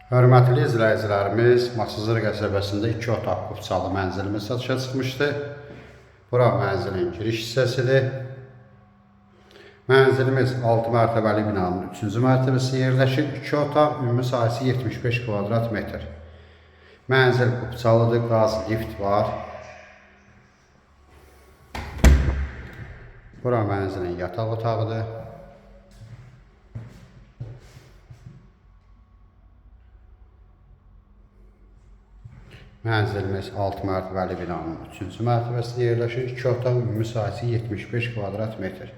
Hörmətli izləyicilərimiz, Masızır qəsəbəsində 2 otaq qubçalı mənzilimiz satışa çıxmışdı. Bura mənzilin giriş hissəsidir. Mənzilimiz 6 mərtəbəli binanın 3-cü mərtəbəsi yerləşir. 2 otaq, ümumi sahəsi 75 kvadrat metr. Mənzil qubçalıdır, qaz lift var. Bura mənzilin yataq otağıdır. Mənzilimiz 6 mərtəbəli binanın 3-cü mərtəbəsində yerləşir. 2 otaq, ümumi sahəsi 75 kvadrat metr.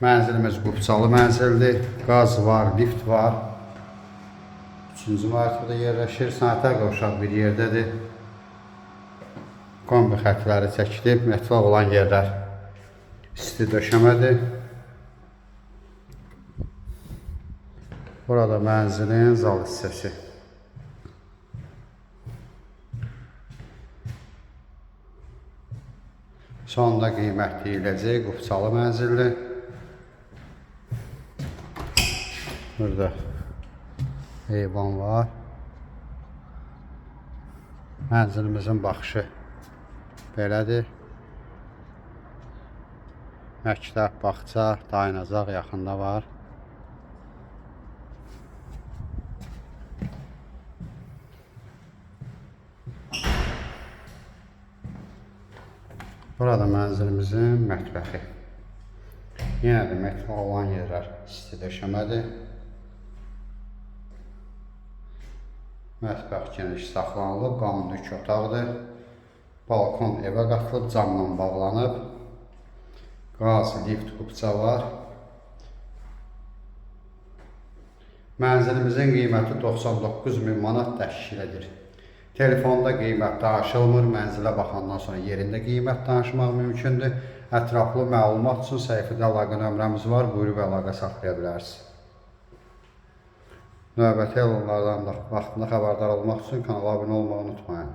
Mənzilimiz qubçalı mənzildir. Qaz var, lift var. 3-cü mərtəbədə yerləşir. Sanitar qovşaq bir yerdədir. Kombi xətləri çəkilib. Mətbəx olan yerlər isti döşəmədir. Burada mənzilin zal hissəsi. Sonda qiymət deyiləcək qubçalı mənzildir. Burada heyvan var. Mənzilimizin baxışı belədir. Məktəb, bağça, dayanacaq yaxında var. Burada mənzilimizin mətbəxi. Yenə də mətbəx olan yerlər isti döşəmədir. Mətbəx geniş saxlanılıb, qanunlu 2 otaqdır. Balkon evə qatılıb, camla bağlanıb. Qaz, lift, qubça var. Mənzilimizin qiyməti 99.000 manat təşkil edir. Telefonda qiymət danışılmır, mənzilə baxandan sonra yerində qiymət danışmaq mümkündür. Ətraflı məlumat üçün səhifədə əlaqə nömrəmiz var, buyurub əlaqə saxlaya bilərsiniz. Növbəti elanlardan da vaxtında xəbərdar olmaq üçün kanala abunə olmağı unutmayın.